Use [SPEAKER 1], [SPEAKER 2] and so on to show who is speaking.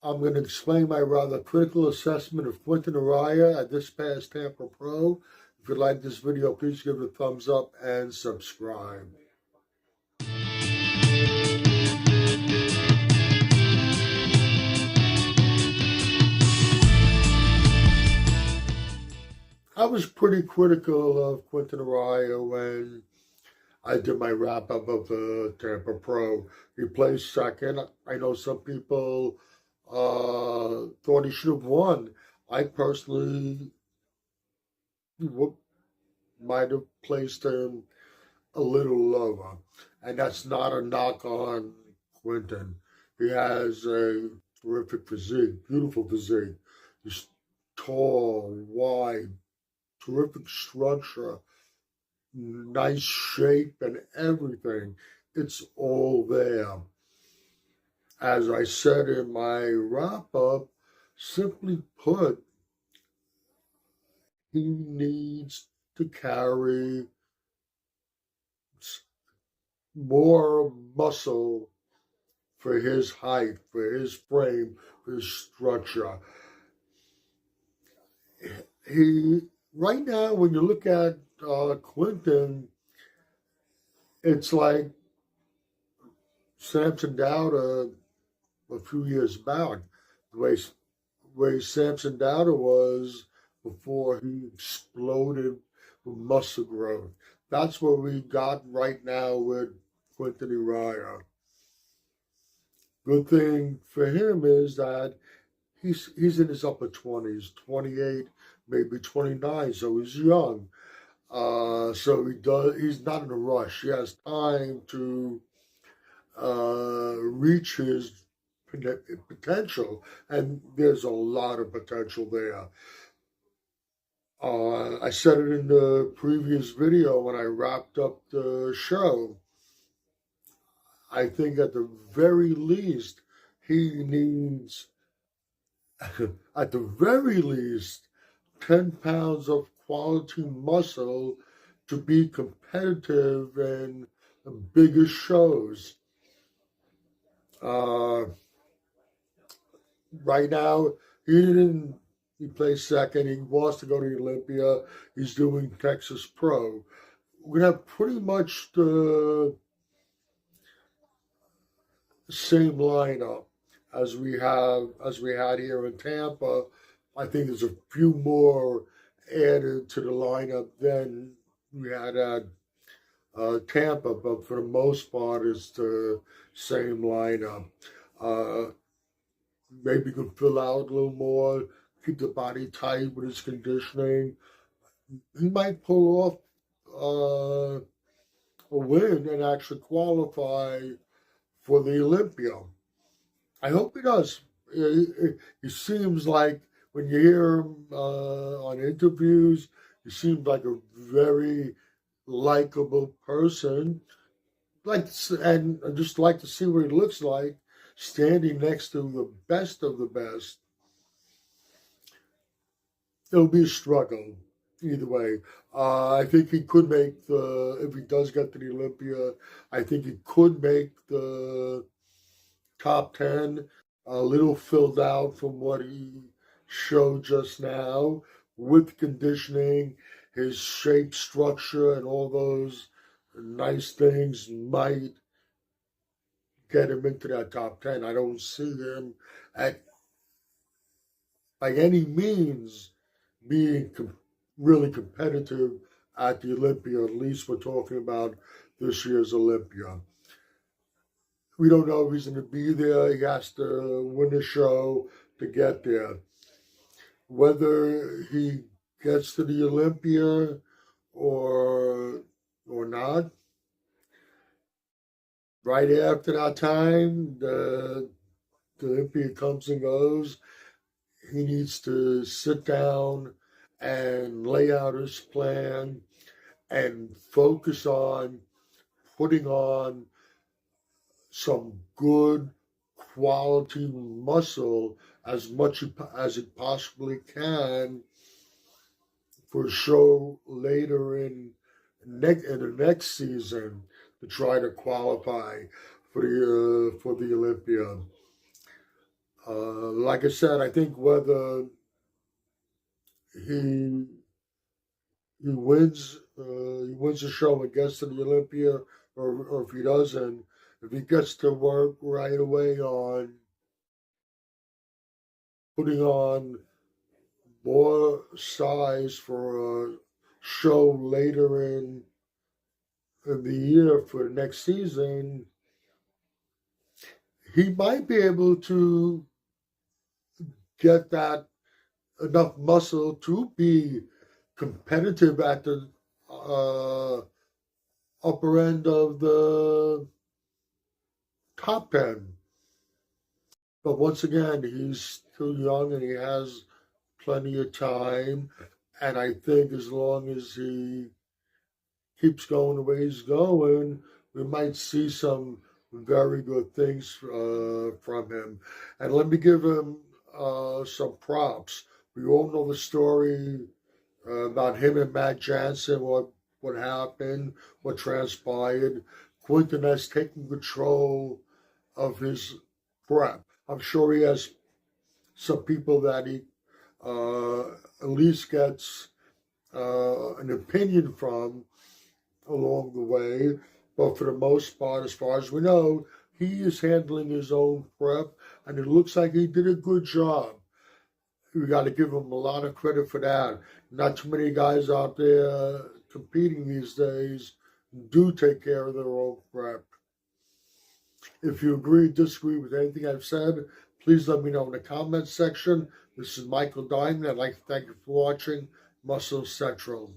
[SPEAKER 1] I'm going to explain my rather critical assessment of Quinton Eriya at this past Tampa Pro. If you like this video, please give it a thumbs up and subscribe. I was pretty critical of Quinton Eriya when I did my wrap-up of the Tampa Pro. He placed second. I know some people thought he should have won. I personally might have placed him a little lower. And that's not a knock on Quinton. He has a terrific physique, beautiful physique. He's tall, wide, terrific structure, nice shape and everything. It's all there. As I said in my wrap up, simply put, he needs to carry more muscle for his height, for his frame, for his structure. He right now, when you look at Quinton, it's like Samson Dauda a few years back, the way Samson Dauda was before he exploded with muscle growth. That's what we got right now with Quinton Eriya. Good thing for him is that he's in his upper 20s, 28, maybe 29, so he's young. So he's not in a rush. He has time to reach his potential, and there's a lot of potential there. I said it in the previous video when I wrapped up the show. I think at the very least, he needs, at the very least, 10 pounds of quality muscle to be competitive in the biggest shows. Right now, he plays second. He wants to go to Olympia. He's doing Texas Pro. We're going to have pretty much the same lineup as we had here in Tampa. I think there's a few more added to the lineup than we had at Tampa, but for the most part, it's the same lineup. Maybe can fill out a little more, keep the body tight with his conditioning. He might pull off a win and actually qualify for the Olympia. I hope he does. He seems like, when you hear him on interviews, he seems like a very likable person. And I just like to see what he looks like standing next to the best of the best. It'll be a struggle either way. I think he could make if he does get to the Olympia, I think he could make the top 10, a little filled out from what he showed just now with conditioning, his shape, structure, and all those nice things might get him into that top 10. I don't see him by any means being really competitive at the Olympia. At least we're talking about this year's Olympia. We don't know if he's going to be there. He has to win the show to get there. Whether he gets to the Olympia or not, right after that time, the Olympia comes and goes. He needs to sit down and lay out his plan and focus on putting on some good quality muscle as much as it possibly can for a show later in the next season to try to qualify for the Olympia. Like I said, I think whether he he wins the show and gets to the Olympia, or if he doesn't, if he gets to work right away on putting on more size for a show later in the year for the next season, he might be able to get that enough muscle to be competitive at the upper end of the top 10. But once again, he's still young and he has plenty of time. And I think as long as he keeps going the way he's going, we might see some very good things from him. And let me give him some props. We all know the story about him and Matt Jansen, what happened, what transpired. Quinton has taken control of his prep. I'm sure he has some people that he at least gets an opinion from along the way. But for the most part, as far as we know, he is handling his own prep, and it looks like he did a good job. We got to give him a lot of credit for that. Not too many guys out there competing these days do take care of their own prep. If you agree or disagree with anything I've said, please let me know in the comments section. This is Michael Diamond. I'd like to thank you for watching Muscle Central.